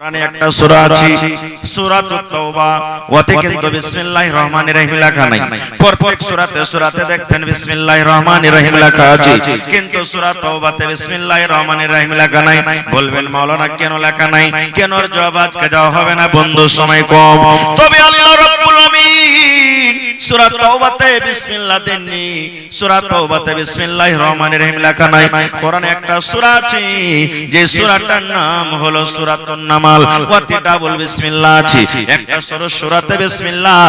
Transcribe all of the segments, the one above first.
কোরআনে একটা সূরা আছে সূরাতুত তাওবা, ওতে কিন্তু বিসমিল্লাহির রহমানির রহিম লেখা নাই। প্রত্যেক সূরাতে দেখবেন বিসমিল্লাহির রহমানির রহিম লেখা আছে, কিন্তু সূরা তাওবাতে বিসমিল্লাহির রহমানির রহিম লেখা নাই। বলবেন মাওলানা কেন লেখা নাই? কেন এর জবাব আজকে দেওয়া হবে না, বন্ধু সময় কম। তবে আল্লাহ রাব্বুল আমিন সূরা তাওবাতে বিসমিল্লাহ দেননি, সূরা তাওবাতে বিসমিল্লাহির রহমানির রহিম লেখা নাই। কোরআনে একটা সূরা আছে, যে সূরাটার নাম হলো সূরাতুন নামাল, ওতে ডাবল বিসমিল্লাহ আছে। একটা সূরাতে বিসমিল্লাহ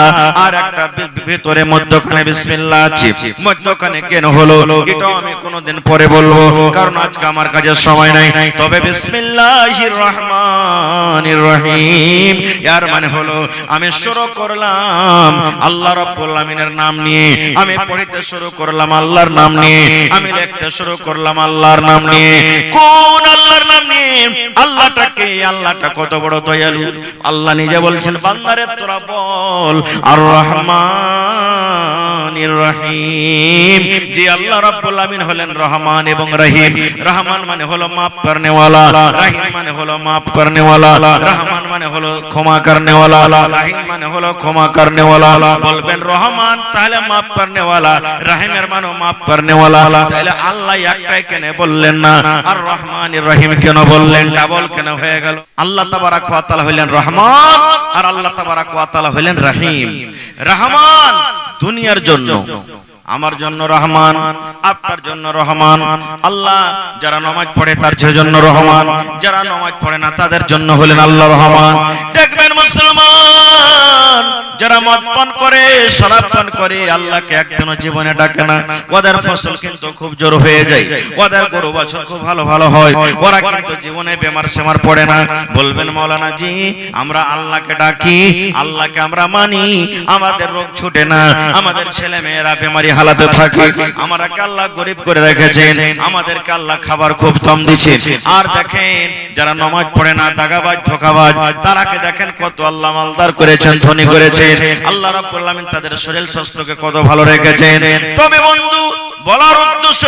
আর একটা ভিতরে মধ্যখানে বিসমিল্লাহ আছে। মধ্যখানে কেন হলো এটা আমি কোনদিন পরে বলবো, কারণ আজকে আমার কাছে সময় নাই। তবে বিসমিল্লাহির রহমানির রহিম এর মানে হলো আমি শুরু করলাম আল্লাহ রাব্বুল আমিনের নাম নিয়ে, আমি পড়তে শুরু করলাম আল্লাহর নাম নিয়ে, আমি লিখতে শুরু করলাম আল্লাহর নাম নিয়ে। কোন আল্লাহর নাম নিয়ে? আল্লাহটাকে, আল্লাহটা কত বড় দয়ালু। আল্লাহ নিজে বলছেন বান্দারে তোরা বল আর রহমানির রহিম। যে আল্লাহ রাব্বুল আমিন হলেন রহমান এবং রহিম। রহমান মানে হলো maaf करने वाला, রহিম মানে হলো maaf करने वाला। রহমান মানে হলো ক্ষমা करने वाला, রহিম মানে হলো ক্ষমা करने वाला। বলবেন রহমান তাহলে maaf करने वाला, রহিমের মানে maaf करने वाला। তাহলে আল্লাহ একটাই কেন বললেন না আর রহমানির রহিম কেন বললেন? ডাবল কেন হয়ে গেল? আল্লাহ তাবারাক ওয়া তাআলা হলেন রহমান আর আল্লাহ তাবারাক ওয়া তাআলা হলেন রহিম। রহমান দুনিয়ার জন্য, আমার জন্য রহমান, আপনার জন্য রহমান। আল্লাহ যারা নামাজ পড়ে তার জন্য রহমান, যারা নামাজ পড়ে না তাদের জন্য হলেন আল্লাহ রহমান। দেখবেন মুসলমান যারা মদ পান করে, শরাব পান করে, আল্লাহকে একদিনও জীবনে ডাকে না। ওদের ফসল কিন্তু খুব জোর হয়ে যায়, ওদের গরু বাছুর খুব ভালো ভালো হয়, ওরা কিন্তু জীবনে বেমার সেমার পড়ে না। বলবেন মাওলানা জি আমরা আল্লাহকে ডাকি, আল্লাহকে আমরা মানি, আমাদের রোগ ছুটে না, আমাদের ছেলে মেয়েরা বেমারি হালাতে থাকে, আমাদেরকে আল্লাহ গরিব করে রেখেছেন, আমাদেরকে আল্লাহ খাবার খুব কম দিচ্ছেন। আর দেখেন যারা নামাজ পড়ে না, দাগাবাজ ধোঁকাবাজ, তারাকে দেখেন কত আল্লাহ মালদার করেছেন, ধনী করেছেন। আল্লাহ রাব্বুল আমিন তাদের শরীর স্বাস্থ্যকে কত ভালো রেখেছেন। তবে বন্ধু বলার উদ্দেশ্য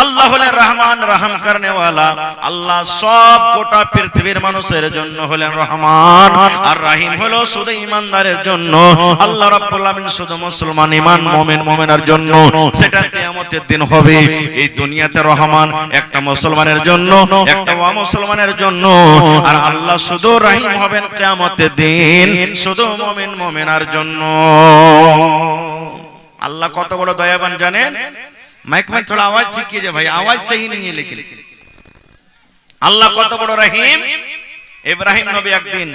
আল্লাহ হলেন রহমান, রহম করনে ওয়ালা। আল্লাহ সব গোটা পৃথিবীর মানুষের জন্য হলেন রহমান, আর রহিম হলো শুধু ঈমানদারের জন্য। আল্লাহ রাব্বুল আমিন শুধু মুসলমান ঈমান মুমিন মুমিনার জন্য, সেটা কিয়ামতের দিন হবে। এই দুনিয়াতে রহমান একটা মুসলমানের জন্য, একটা অমুসলমানের জন্য, আর আল্লাহ শুধু রহিম হবেন কিয়ামতের দিন শুধু মুমিন মুমিনার জন্য। আল্লাহ কত বড় দয়াবান জানেন? माइक में थोड़ा आवाज ठीक कीजिए भाई, आवाज सही नहीं है लेकिन। अल्लाह कत बड़ रहीम। इब्राहिम नबी একদিন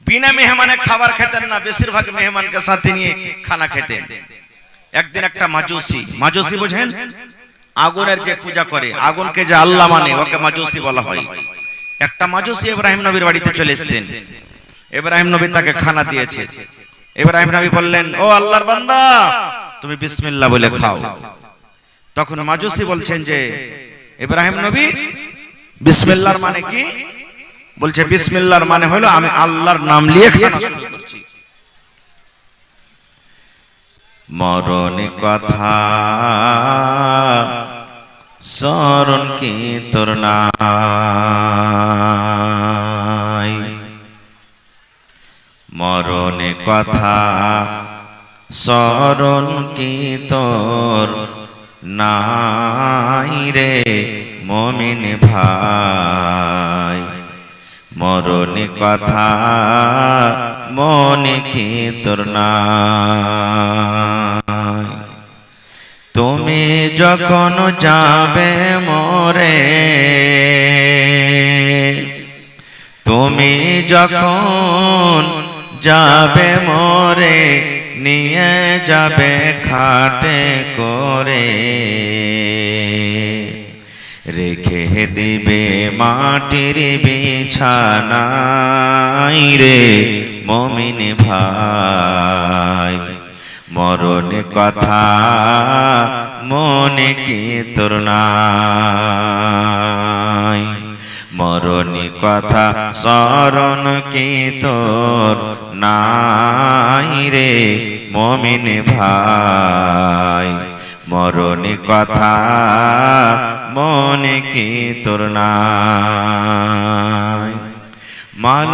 बिना मेहमाने খাবার খেতেন না, বেশিরভাগ মেহমানকে সাথে নিয়ে খানা খেতেন। একদিন একটা মাজুসি, মাজুসি বুঝেন আগুনের যে পূজা করে, আগুনকে যে আল্লাহ মানে ওকে মাজুসি বলা হয়। একটা মাজুসি ইব্রাহিম নবীর বাড়িতে চলে এসেছেন। ইব্রাহিম নবী তাকে খানা দিয়েছে। ইব্রাহিম নবী বললেন ও আল্লাহর বান্দা তুমি বিসমিল্লাহ বলে খাও। তখন মাজুসি বলছেন যে ইব্রাহিম নবী বিসমিল্লাহর মানে কি? বলছে বিসমিল্লাহর মানে হলো আমি আল্লাহর নাম নিয়ে খানা শুরু করছি। মরণ কথা স্মরণ কি তোর নাই, মরণ কথা স্মরণ কি তোর নাই রে মুমিন ভাই, মরণ কথা মনে কি তোর নাই। তুমি যখন যাবে মরে, তুমি যখন যাবে মরে, নিয়ে যাবে খাটে করে, রেখে দিবে মাটির বিছানায় রে মুমিন ভাই, মরণ কথা মনে কি তোর নাই, মরণ কথা স্মরণ কি তোর নাই রে মুমিন ভাই, মরণ কথা মনে কি তোর নাই। মাল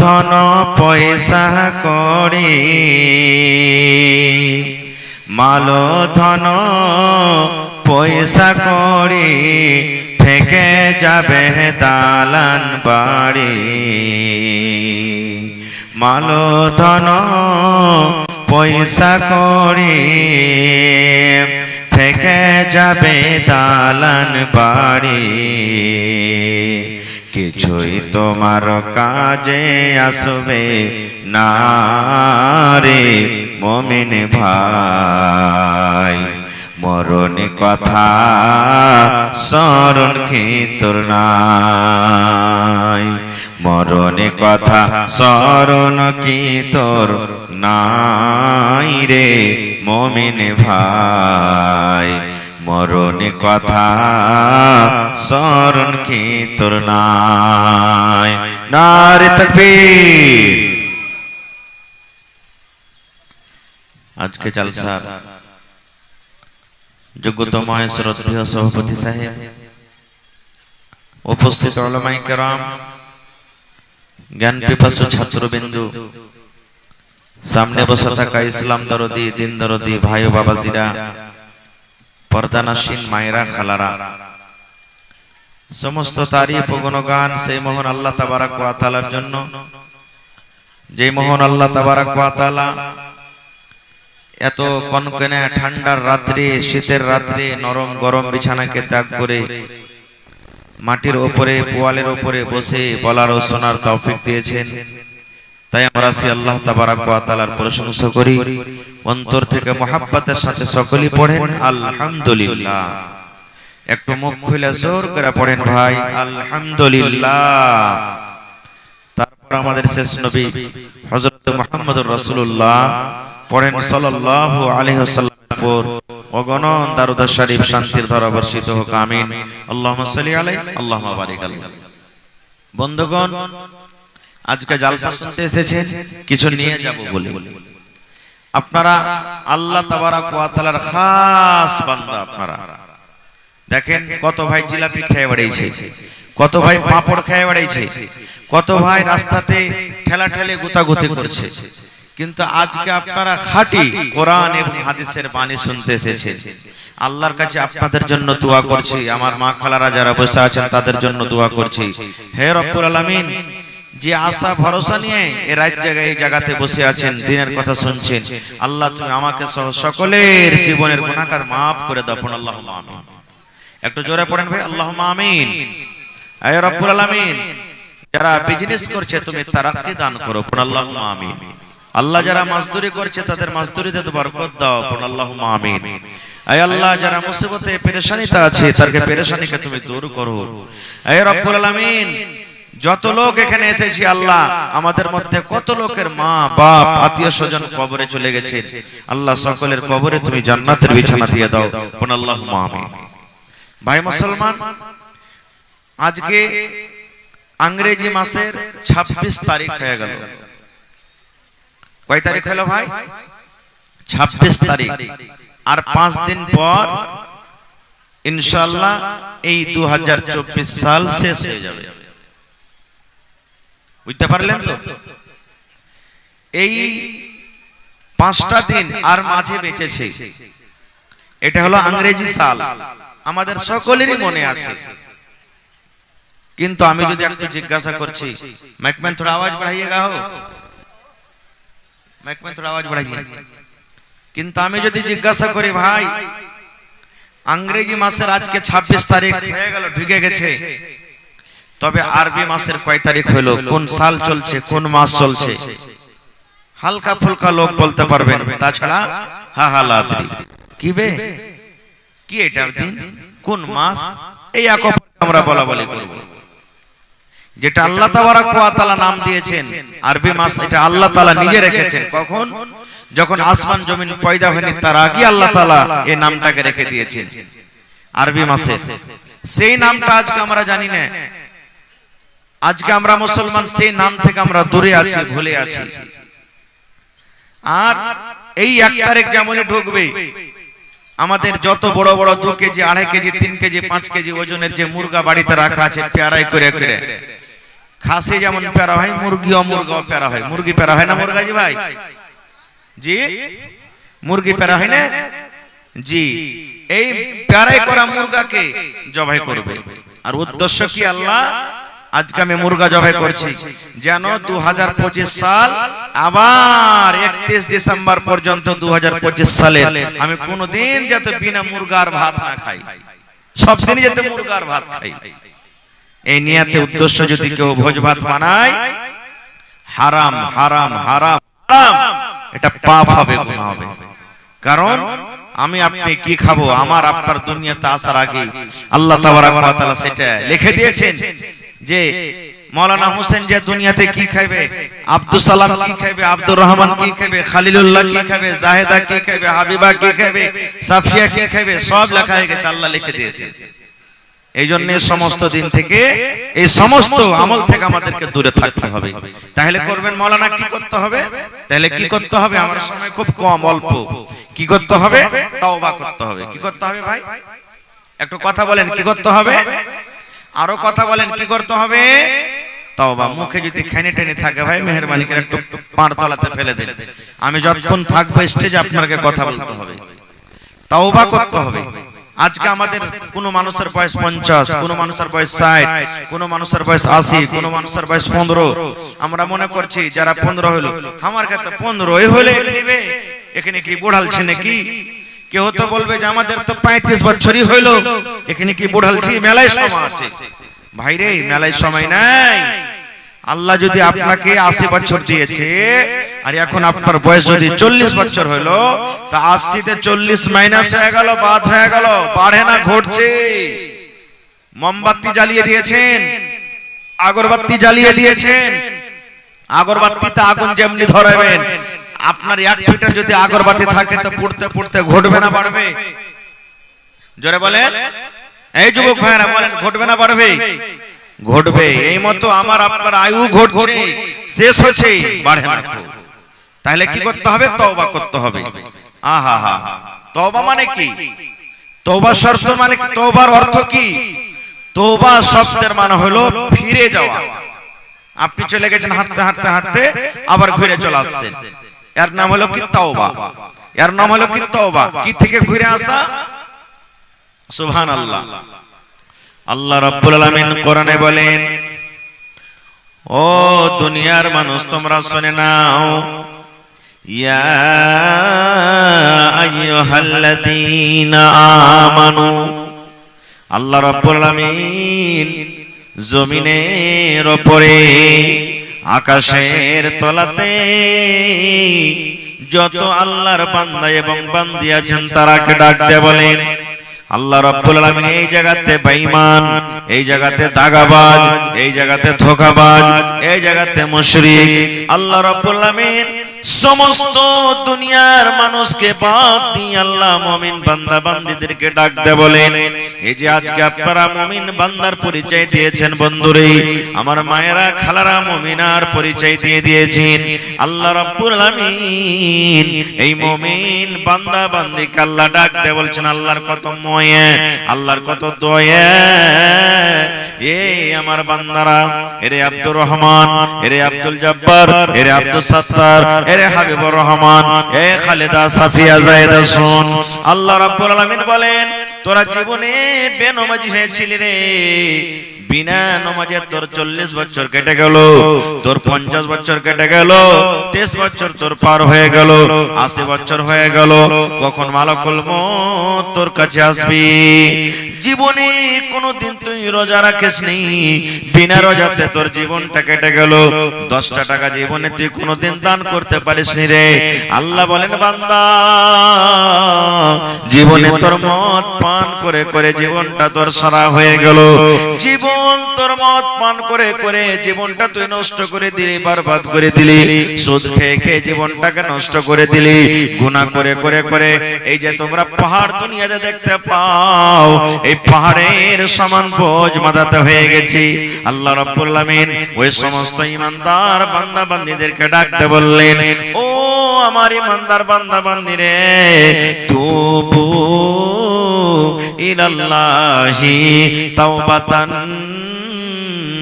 ধন পয়সা করে, মাল ধন পয়সা করে থেকে যাবে দালান বাড়ি। মাল ধন পয়সা করে থেকে যাবে দালান বাড়ি। কিছুই তোমার কাজে আসবে না রে মুমিন ভাই। মরণ কথা স্মরণ কি তোর নাই, মরণ কথা স্মরণ কি তোর নাই রে মুমিন ভাই। মরণ কথা স্মরণ কি তোর নাই। নারে তাকবীর। আজকে জলসার যোগ্যতম শ্রদ্ধেয় সভাপতি সাহেব, উপস্থিত উলামায়ে কেরাম, জ্ঞান পিপাসু ছাত্রবিন্দু, সামনে বসে থাকা ইসলাম দরদি দিন দরদি ভাই ও বাবাজিরা, পর্দানাসীন মায়েরা খালারা, সমস্ত তারিফ ও গুণগান সেই মহান আল্লাহ তাবারক ওয়া তাআলার জন্য, যে মহান আল্লাহ তাবারক ওয়া তাআলা এত কনকনে ঠান্ডার রাত্রে, শীতের রাত্রে নরম গরম বিছানাকে ত্যাগ করে মাটির উপরে পোয়ালের উপরে বসে বলার ও শোনার তৌফিক দিয়েছেন। তাই আমরা সেই আল্লাহ তাবারক ওয়া তাআলার প্রশংসা করি, অন্তর থেকে মহব্বতের সাথে সকলেই পড়েন আলহামদুলিল্লাহ। একটু মুখ খুলে জোর করে পড়েন ভাই আলহামদুলিল্লাহ। তারপর আমাদের শেষ নবী হযরত মুহাম্মদুর রাসূলুল্লাহ পড়েন সাল্লাল্লাহু আলাইহি ওয়াসাল্লামের উপর অগণন দরুদ শরীফ শান্তির ধারা বর্ষিত হোক, আমিন। আল্লাহুম্মা সাল্লি আলাইহি আল্লাহুম্মা বারিক আলাইহি। বন্ধুগণ, আজকে জালসা শুনতে এসেছেন কিছু নিয়ে যাব বলে। আপনারা আল্লাহ তাবারক ওয়া তাআলার খাস বান্দা। আপনারা দেখেন কত ভাই জিলাপি খেয়ে বেড়াইছে, কত ভাই পাপড় খেয়ে বেড়াইছে, কত ভাই রাস্তাতে ঠেলা ঠেলে গুতাগুতি করছে, কিন্তু আজকে আপনারা খাঁটি কোরআন এবং হাদিসের বাণী শুনতে এসেছেন। আল্লাহর কাছে আপনাদের জন্য দোয়া করছি, আমার মা খালারা যারা বসে আছেন তাদের জন্য দোয়া করছি। হে রব্বুল আলামিন, যে আশা ভরসা নিয়ে এই রাত জায়গায় এই জায়গাতে বসে আছেন, দিনের কথা শুনছেন, আল্লাহ তুমি আমাকে সহ সকলের জীবনের গুনাহগার maaf করে দাও। আল্লাহুম্মা আমিন। একটু জোরে পড়েন ভাই আল্লাহুম্মা আমিন। হে রব্বুল আলামিন, যারা বিজনেস করছে তুমি তারাক্কি দান করো। আল্লাহুম্মা আমিন। আল্লাহ যারা মজদুরি করছে তাদের মজদুরিতে বরকত দাও। আল্লাহুম্মা আমিন। হে আল্লাহ, যারা মুসিবতে পেরেশানিতে আছে তাদেরকে পেরেশানিকে তুমি দূর করো। হে রব্বুল আলামিন, যত লোক এখানে এসেছি আল্লাহ, আমাদের মধ্যে কত লোকের মা বাপ আত্মীয় স্বজন কবরে চলে গেছে, আল্লাহ সকলের কবরে তুমি জান্নাতের বিছানা দিয়ে দাও। আল্লাহুম্মা আমিন। ভাই মুসলমান, আজকে ইংরেজি মাসের 26 তারিখ হয়ে গেল। কয় তারিখ হলো ভাই? 26 তারিখ। আর 5 দিন পর ইনশাআল্লাহ এই 2024 সাল শেষ হয়ে যাবে। বুঝতে পারলেন তো? এই 5টা দিন আর মাঝে বেঁচেছে, এটা হলো ইংরেজি সাল, আমাদের সকলেরই মনে আছে। কিন্তু আমি যদি একটু জিজ্ঞাসা করছি, माइक में थोड़ा आवाज बढ़ाइएगा हो, माइक में थोड़ा आवाज बढ़ाइए। কিন্তু আমি যদি জিজ্ঞাসা করি ভাই, ইংরেজি মাসের আজকে 26 তারিখ হয়ে গেল, ঢুকে গেছে, তবে আরবি মাসের কয় তারিখ হলো, কোন সাল চলছে, কোন মাস চলছে, হালকা ফুলকা লোক বলতে পারবেন, তাছাড়া হা হা লাদ্রি কি বে কি এটা দিন, কোন মাস, এই এক আমরা বলা বলি করব। যেটা আল্লাহ তাবারক ওয়া তাআলা নাম দিয়েছেন আরবি মাস, এটা আল্লাহ তাআলা নিজে রেখেছেন। কখন? যখন আসমান জমিন পয়দা হয়নি তার আগে আল্লাহ তাআলা এই নামটাকে রেখে দিয়েছেন আরবি মাসে। সেই নামটা আজকে আমরা জানি না, আজকে আমরা মুসলমান সেই নাম থেকে আমরা দূরে আছি, ভুলে আছি। আর এই 1 তারিখ যেমনই ঢুকবে, আমাদের যত বড় বড় 2 কেজি 2.5 কেজি 3 কেজি 5 কেজি ওজনের যে মুরগা বাড়িতে রাখা আছে পেয়ারাই করে করে খাসি যেমন প্যারা হয়, মুরগিও প্যারা হয়। মুরগি প্যারা হয় না মুরগাজি ভাই? জি, মুরগি প্যারা হয় না? জি, এই প্যারাই করা মুরগাকে জবাই করবে। আর উদ্দেশ্য কি? আল্লাহ আজকে আমি মুরগা জবাই করছি যেন 2025 সাল আবার 31 ডিসেম্বর পর্যন্ত 2025 সালে আমি কোনোদিন যাতে বিনা মুরগার ভাত না খাই, সব দিনই যাতে মুরগার ভাত খাই। এই নিয়তে উদ্দেশ্য যদি কেউ ভোজ ভাত বানায়, হারাম হারাম হারাম হারাম, এটা পাপ হবে, গুনাহ হবে। কারণ আমি আপনি কি খাবো, আমার আপনার দুনিয়াতে আসার আগে আল্লাহ তাবারক ওয়া তাআলা সেটা লিখে দিয়েছেন যে মৌলানা হোসেন যে দুনিয়াতে কি খাবে, আব্দুল সালাম কি খাবে, আব্দুর রহমান কি খাবে, খালিলুল্লাহ কি খাবে, জাহেদা কি খাবে, হাবিবা কি খাবে, সাফিয়া কি খাবে, সব লেখা হয়ে গেছে, আল্লাহ লিখে দিয়েছে। এই জন্য সমস্ত দিন থেকে, এই সমস্ত আমল থেকে আমাদেরকে দূরে থাকতে হবে। তাহলে করবেন মৌলানা, কি করতে হবে? তাহলে কি করতে হবে? আমার সময় খুব কম, অল্প। কি করতে হবে? তওবা করতে হবে। কি করতে হবে ভাই? একটু কথা বলেন, কি করতে হবে? আরো কথা বলেন, কি করতে হবে? তওবা। মুখে যদি খানি টেনে থাকে ভাই, মেহেরবানি করে একটু পার তলাতে ফেলে দেন। আমি যতক্ষণ থাকবো স্টেজে আপনাকে কথা বলতে হবে, তওবা করতে হবে। আজকে আমাদের কোন মানুষের বয়স 50, কোন মানুষের বয়স 60, কোন মানুষের বয়স 80, কোন মানুষের বয়স 15। আমরা মনে করছি যারা 15 হলো, আমার কাছে 15 হলে নিবে, এখানে কি বুড়ালছে নাকি? কেউ তো বলবে যে আমাদের তো 35 বছরই হইলো, এখানে কি বুড়ালছি? মেলায় সময় আছে ভাইরে, মেলায় সময় নাই। আল্লাহ যদি আপনাকে 80 বছর দিয়েছে আর এখন আপনার বয়স যদি 40 বছর হলো, তা 80 তে 40 মাইনাস হয়ে গেল, বাদ হয়ে গেল, বাড়ে না ঘটছে। মোমবাতি জ্বালিয়ে দিয়েছেন, আগরবাতি জ্বালিয়ে দিয়েছেন, আগরবাতিতে আগুন যেমনি ধরাবেন, আপনার 1 ফিটার যদি আগরবাতি থাকে তো পড়তে পড়তে ঘটবে না বাড়বে? জোরে বলেন, এই যুবক ভাইরা বলেন, ঘটবে না বাড়বে? ঘটবে। এই মতো আমার আপনার আয়ু ঘটছে, শেষ হচ্ছে, বাড়ে না। তাহলে কি করতে হবে? তওবা করতে হবে। আহা হা, তওবা মানে কি? তওবা শর্ত মানে কি? তওবার অর্থ কি? তওবা শব্দের মানে হলো ফিরে যাওয়া। আপনি চলে গেছেন হাঁটতে হাঁটতে হাঁটতে, আবার ঘুরে চলে আসছেন, এর নাম হলো কি? তওবা। এর নাম হলো কি? তওবা। কি থেকে ঘুরে আসা? সুবহানাল্লাহ। আল্লাহ রাব্বুল আলামিন কোরআনে বলেন, ও দুনিয়ার মানুষ তোমরা শুনে নাও, ইয়া আইয়ুহাল্লাযীনা আমানু। আল্লাহ রাব্বুল আলামিন জমিনের উপরে, আকাশের তলাতে যত আল্লাহর বান্দা এবং বান্দি আছেন তারাকে ডাক দিয়ে বলেন, আল্লাহ রাব্বুল আলামিন এই জায়গাতে বেঈমান, এই জায়গাতে দাগাবাজ, এই জায়গাতে ধোঁকাবাজ, এই জায়গাতে মুশরিক, আল্লাহ রাব্বুল আলামিন সমস্ত দুনিয়ার মানুষকে বাদ দিয়ে আল্লাহ মুমিন বান্দা বান্দীদেরকে ডাক দিয়ে বলেন, এই যে আজকে আপনারা মুমিন বান্দার পরিচয় দিয়েছেন বন্ধুরে, আমার মায়েরা খালারা মুমিনার পরিচয় দিয়ে দিয়েছেন, আল্লাহ রাব্বুল আলামিন এই মুমিন বান্দা বান্দীকে আল্লাহ ডাক দিয়ে বলছেন, আল্লাহর কত ময়া, আল্লাহর কত দয়া, এই আমার বান্দারা, এরে আব্দুর রহমান, এরে আব্দুল জব্বার, এরে আব্দুল সাত্তার, এরে হাবিবুর রহমান, এ খালেদা সাফিয়া জায়েদা শুন, আল্লাহ রাব্বুল আলামিন বলেন, তোরা জীবনে বেনমাজি হয়েছিলি রে, বিনা নামাজে তোর 40 বছর কেটে গেল, তোর 50 বছর কেটে গেল, 23 বছর তোর পার হয়ে গেল, 80 বছর হয়ে গেল, কখন মালাকুল মউত তোর কাছে আসবে? জীবনে কোনদিন তুই রোজা রাখিসনি, বিনা রোজাতে তোর জীবনটা কেটে গেল, 10টা টাকা জীবনে তুই কোনদিন দান করতে পারিসনি রে। আল্লাহ বলেন, বান্দা জীবনে তোর মদ পান করে করে জীবনটা তোর সারা হয়ে গেল, জীবন তোর মদ পান করে করে জীবনটা তুই নষ্ট করে দিলি, বরবাদ করে দিলি, সুদ খেয়ে খেয়ে জীবনটাকে নষ্ট করে দিলি, গুনাহ করে করে করে এই যে তোমরা পাহাড় দুনিয়াতে দেখতে পাও, এই পাহাড়ের সমান বোঝ মাথাতে হয়ে গেছে। আল্লাহ রাব্বুল আলামিন ওই সমস্ত ঈমানদার বান্দা বান্দীদেরকে ডাকতে বললেন, ও আমার ঈমানদার বান্দা বান্দীরে, তুবু ইলাল্লাহি তাওবাতান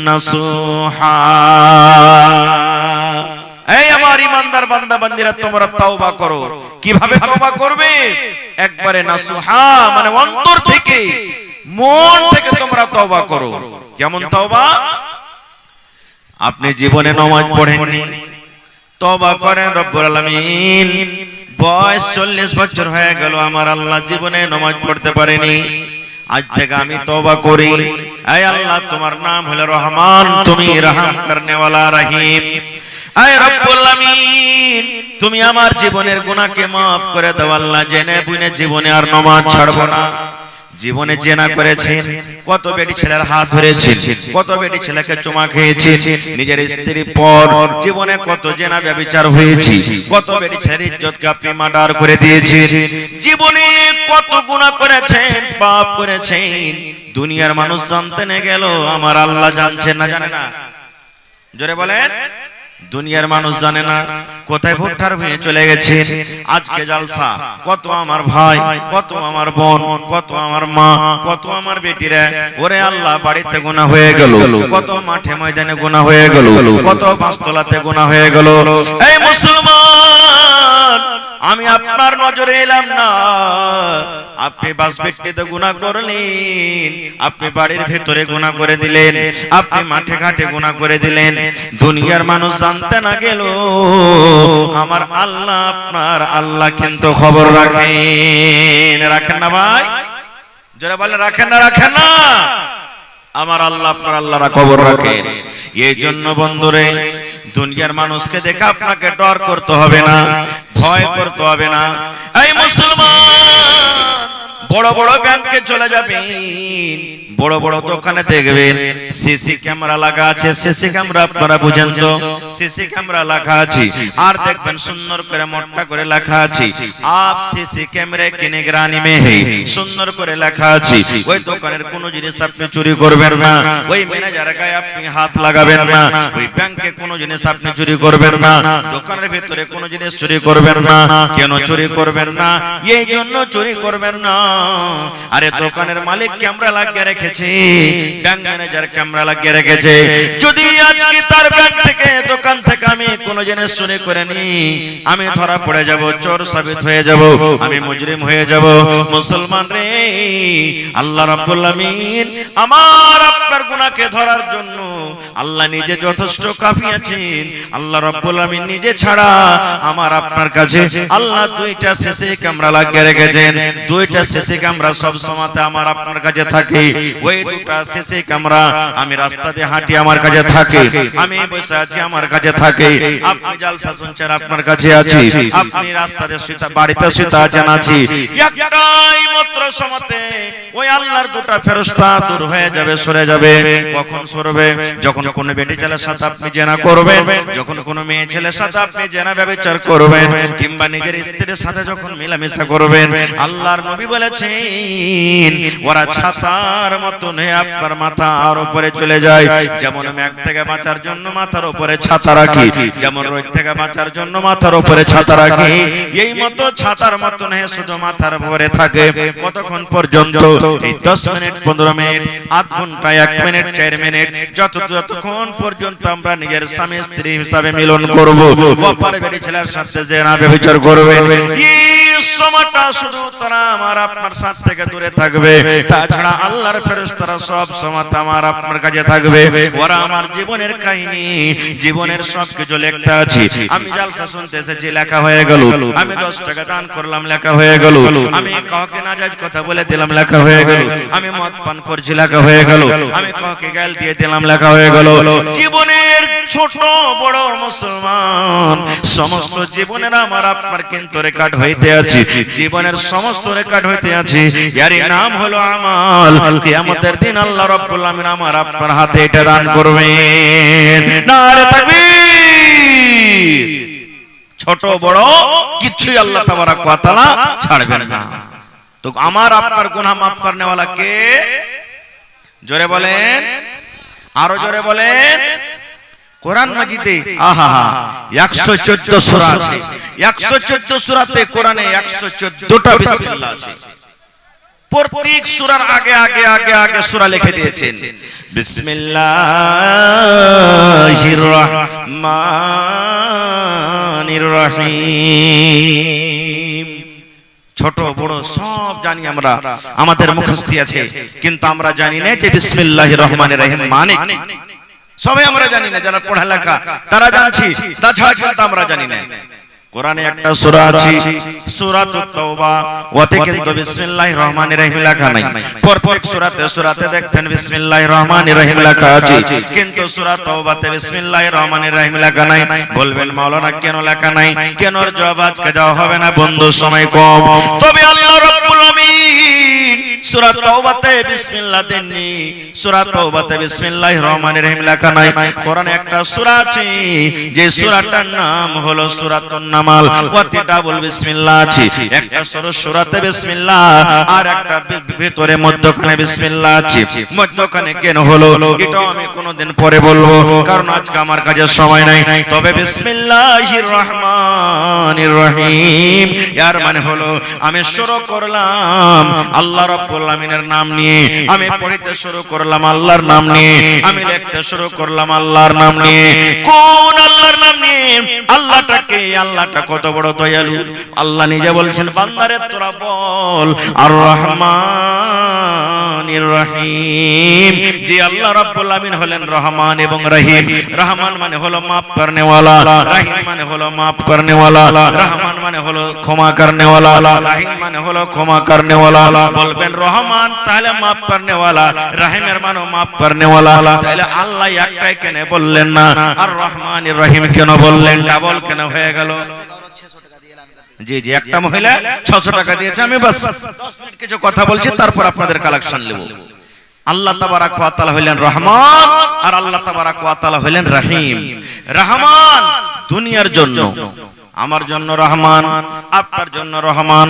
নাসুহা। এই আমার ঈমানদার বান্দা বান্দীরা, তোমরা তওবা করো। কিভাবে তওবা করবে? একবারে নাসুহা মানে অন্তর থেকে, মন থেকে তোমরা তওবা করো। কেমন তওবা? আপনি জীবনে নামাজ পড়েননি, তওবা করেন রব্বুল আলামিন, বয়স 40 বছর হয়ে গেল, আমার আল্লাহ জীবনে নামাজ পড়তে পারেনি, আজ থেকে আমি তওবা করি। আয় আল্লাহ, তোমার নাম হলো রহমান, তুমি রহম করনে ওয়ালা রহিম। আয় রব্বুল আলামিন, তুমি আমার জীবনের গুনাহকে maaf করে দাও আল্লাহ। জেনে বুঝে জীবনে আর নামাজ ছাড়ব না। জীবনে জেনা করেছেন, কত বেটি ছেলের হাত ধরেছেন, কত বেটি ছেলেকে চুমা খেয়েছেন, নিজের স্ত্রীর পর জীবনে কত জেনা ব্যভিচার হয়েছে, কত বেটি ছেলের ইজ্জতকে আপনি মার্ডার করে দিয়েছেন। জীবনে কত গুনাহ করেছেন, পাপ করেছেন, দুনিয়ার মানুষ জানতে না গেল, আমার আল্লাহ জানছেন না, জানে না? জোরে বলেন। দুনিয়ার মানুষ জানে না, কোথায় ভুট্টার হয়ে চলে গেছে। আজকে জালসা, কত আমার ভাই, কত আমার বোন, কত আমার মা, কত আমার বেটিরা, ওরে আল্লাহ বাড়িতে গুনাহ হয়ে গেল, কত মাঠে ময়দানে গুনাহ হয়ে গেল, কত পাঁচতলাতে গুনাহ হয়ে গেল। এই মুসলমান, আমি আপনার নজরে এলাম না, আপনি বাস বেটিতে গুনাহ করলেন, আপনি বাড়ির ভেতরে গুনাহ করে দিলেন, আপনি মাঠে ঘাটে গুনাহ করে দিলেন। দুনিয়ার মানুষ জানতে না গেল, আমার আল্লাহ, আপনার আল্লাহ কিন্তু খবর রাখেন। রাখেন না ভাই? যারা বলে রাখেন না, রাখেন না? আমার আল্লাহ, আপনার আল্লাহরা খবর রাখেন। এই জন্য বন্ধুরে, দুনিয়ার মানুষকে দেখে আপনাকে ডর করতে হবে না, ভয় করতে হবে না। এই মুসলমান, বড় বড় ব্যাংকে চলে যাবেন, বড় বড় দোকানে দেখবেন সিসি ক্যামেরা লাগা আছে। সিসি ক্যামেরা আপনারা বুঝেন তো? সিসি ক্যামেরা লাগা আছে, আর দেখবেন সুন্দর করে মোটা করে লেখা আছে, আপ সিসি ক্যামেরা কি নিগরানি মে হে, সুন্দর করে লেখা আছে। ওই দোকানের কোনো জিনিস আপনি চুরি করবেন না, ওই ম্যানেজারের গায়ে আপনি হাত লাগাবেন না, ওই ব্যাংকে কোনো জিনিস আপনি চুরি করবেন না, দোকানের ভিতরে কোনো জিনিস চুরি করবেন না। কেন চুরি করবেন না? এই জন্য চুরি করবেন না, আরে দোকানের মালিক ক্যামেরা লাগিয়ে রেখেছে, ব্যাংক ম্যানেজার ক্যামেরা লাগিয়ে রেখেছে। যদি আজকে তার ব্যাংক থেকে, দোকান থেকে আমি কোন জিনিস চুরি করে নি, আমি ধরা পড়ে যাব, চোর সাবিত হয়ে যাব, আমি মুজরিম হয়ে যাব। মুসলমান রে, আল্লাহ রাব্বুল আমিন আমার আপনার গুনাহকে ধরার জন্য আল্লাহ নিজে যথেষ্ট কাফি আছেন। আল্লাহ রাব্বুল আমিন নিজে ছাড়া আমার আপনার কাছে আল্লাহ দুইটা সিসি ক্যামেরা লাগিয়ে রেখেছেন। দুইটা সিসি ক্যামেরা সব সময়তে আমার আপনার কাছে থাকে। ওই দুটা সিসি ক্যামেরা, আমি রাস্তা দিয়ে হাঁটি আমার কাছে থাকে, আমি বসে আছি আমার কাছে থাকে, আপনি জালসা শুনছেন আপনার কাছে আছে, আপনি রাস্তাতে শুতে, বাড়িতে শুতে আছেন আছি, একটাই মাত্র সময়তে ওই আল্লাহর দুটা ফেরেশতা দূর হয়ে যাবে, সরে যাবে। কখন সরবে? যখন কোন বেটি ছেলের সাথে আপনি জেনা করবেন, যখন কোন মেয়ে ছেলের সাথে আপনি জেনা ব্যভিচার করবেন, কিংবা নিজের স্ত্রীর সাথে যখন মেলামেশা করবেন। আল্লাহর নবী বলেছেন, ওরা ছাতার মতন হয়ে আপনার মাথার উপরে চলে যায়। যেমন মেঘ থেকে বাঁচার জন্য মাথার উপরে ছাতা রাখি, যেমন রোদ থেকে বাঁচার জন্য মাথার উপরে ছাতা রাখি, এই মতো ছাতার মতন হয়ে শুধু মাথার উপরে থাকে। কতক্ষণ পর্যন্ত? এই 10 মিনিট, 15 মিনিট, আধ ঘন্টা, 1 মিনিট, 4 মিনিট, যতক্ষণ পর্যন্ত আমরা নিজের স্বামী স্ত্রী হিসাবে মিলন করব, অপর বেটি ছেলের সাথে জেনা ব্যভিচার করবেন, এই সময়টা শুধু তারা আমার আপনার সাথ থেকে দূরে থাকবে। তাছাড়া আল্লাহর ফেরেশতারা সব সময় আমার আপনার কাছে থাকবে। ওরা আমার জীবনের কাহিনী, জীবনের সবকিছু লিখতে আছে। আমি জালসা শুনতে এসেছি, লেখা হয়ে গেল। আমি 10 টাকা দান করলাম, লেখা হয়ে গেল। আমি কাউকে নাজায়েজ কথা বলে দিলাম, লেখা হয়ে গেল। আমি মদ পান করছি, লেখা হয়ে গেল। আমি কাউকে গাল দিয়ে দিলাম, লেখা হয়ে গেল। জীবনের ছোট বড় মুসলমান, সমস্ত জীবনের আমার আপনার কিন্তু রেকর্ড হইতে আছে, জীবনের সমস্ত রেকর্ড হইতে আছে। এর নাম হলো আমাল। কিয়ামতের দিন আল্লাহ রাব্বুল আমিন আমার আপনার হাতে এটা দান করবেন। নারে তাকবীর! ছোট বড় কিছুই আল্লাহ তাবারক ওয়া তাআলা ছাড়বেন না। তো আমার আপনার গুনাহ maaf করনে वाला কে? জোরে বলেন, আরো জোরে বলেন। কোরআন মাজিদে 114 সূরা আছে। 114 সূরাতে কোরআনে 114টা বিসমিল্লাহ আছে। প্রত্যেক সূরার আগে আগে আগে আগে সূরা লিখে দিয়েছেন। বিসমিল্লাহির রহমানির রহিম। ছোট বড় সব জানি আমরা, আমাদের মুখস্থি আছে, কিন্তু আমরা জানি না যে বিসমিল্লাহির রহমানির রহিম মানে সবাই আমরা জানি না। যারা পড়ালেখা তারা জানছি, তাছাড়া কিন্তু আমরা জানি না। কোরআনে একটা সূরা আছে সূরাতুত তাওবা, ওতে কিন্তু বিসমিল্লাহির রহমানির রহিম লেখা নাই। প্রত্যেক সূরাতে দেখবেন বিসমিল্লাহির রহমানির রহিম লেখা আছে, কিন্তু সূরা তাওবাতে বিসমিল্লাহির রহমানির রহিম লেখা নাই। বলবেন মাওলানা কেন লেখা নাই? কেন এর জবাব আজকে দেওয়া হবে না বন্ধু, সময় কম। তবে আল্লাহ রাব্বুল আমিন সূরা তাওবাতে বিসমিল্লাহ দেননি, সূরা তাওবাতে বিসমিল্লাহির রহমানির রহিম লেখা নাই। কোরআনে একটা সূরা আছে যে সূরাটার নাম হলো সূরাতুন নামাল, ওতে ডাবল বিসমিল্লাহ আছে। একটা সূরাতে বিসমিল্লাহ আর একটা ভিতরে মধ্যখানে বিসমিল্লাহ আছে। মধ্যখানে কেন হলো এটাও আমি কোনদিন পরে বলবো, কারণ আজকে আমার কাছে সময় নাই। তবে বিসমিল্লাহির রহমানির রহিম এর মানে হলো আমি শুরু করলাম আল্লাহ রাব্বুল আমিনের নাম নিয়ে, আমি পড়তে শুরু করলাম আল্লাহর নাম নিয়ে, আমি লিখতে শুরু করলাম আল্লাহর নাম নিয়ে। কোন আল্লাহর নাম নিয়ে? আল্লাহটাকে, আল্লাহটা কত বড় দয়ালু। আল্লাহ নিজে বলছেন বান্দারে তোরা বল আর রহমানির রহিম। যে আল্লাহ রাব্বুল আমিন হলেন রহমান এবং রহিম। রহমান মানে হলো maaf करने वाला, রহিম মানে হলো maaf करने वाला। রহমান মানে হলো ক্ষমা करने वाला, রহিম মানে হলো ক্ষমা करने वाला। বলবেন রহমান তাহলে maaf करने वाला, রহিমের মানে maaf करने वाला। তাহলে আল্লাহ একটাই কেন বললেন না আর রহমানির রহিম কেন বললেন? ডাবল কেন হয়ে গেল? জি জি, একটা মহিলা 600 টাকা দিয়েছে। আমি বাস 10 মিনিট কিছু কথা বলছি, তারপর আপনাদের কালেকশন নেব। আল্লাহ তাবারাক ওয়া তাআলা হলেন রহমান আর আল্লাহ তাবারাক ওয়া তাআলা হলেন রহিম। রহমান দুনিয়ার জন্য, আমার জন্য রহমান, আপনার জন্য রহমান।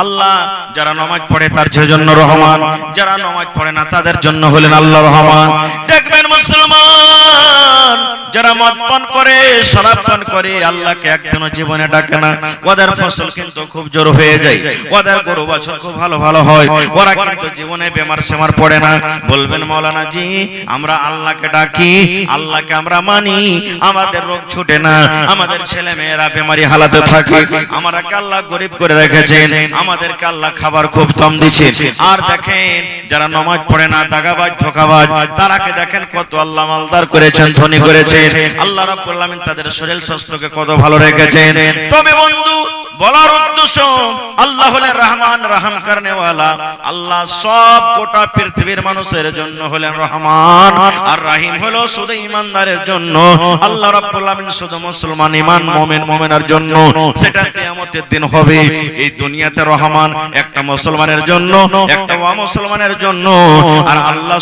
আল্লাহ যারা নামাজ পড়ে তার জন্য রহমান, যারা নামাজ পড়ে না তাদের জন্য হলেন আল্লাহ রহমান। দেখবেন মুসলমান যারা মদ পান করে, শরাব পান করে, আল্লাহকে একদিনও জীবনে ডাকে না। ওদের ফসল কিন্তু খুব জোর হয়ে যায়, ওদের গরু বাছুর খুব ভালো ভালো হয়, ওরা কিন্তু জীবনে বেমার সেমার পড়ে না। বলবেন মাওলানা জি আমরা আল্লাহকে ডাকি, আল্লাহকে আমরা মানি, আমাদের রোগ ছুটে না, আমাদের ছেলে মেয়েরা বেমারি হালাতে থাকে, আমাদেরকে আল্লাহ গরিব করে রেখেছেন, আমাদেরকে আল্লাহ খাবার খুব কম দিচ্ছেন। আর দেখেন যারা নামাজ পড়ে না, দাগাবাজ ধোঁকাবাজ, তারাকে দেখেন কত আল্লাহ মালদার করেছেন, ধনী করেছেন। আল্লাহ রাব্বুল আমিন তাদের শরীর স্বাস্থ্যকে কত ভালো রেখেছেন। তবে বন্ধু বলার উদ্দেশ্য আল্লাহ হলেন রহমান, রহম করনে ওয়ালা। আল্লাহ সব গোটা পৃথিবীর মানুষের জন্য হলেন রহমান, আর রহিম হলো শুধু ঈমানদারের জন্য। আল্লাহ রাব্বুল আমিন শুধু মুসলমান ঈমান মুমিন মুমিনার জন্য, সেটা কিয়ামতের দিন হবে। এই দুনিয়াতে রহমান একটা মুসলমানের জন্য, একটা অমুসলমানের জন্য। আর আল্লাহ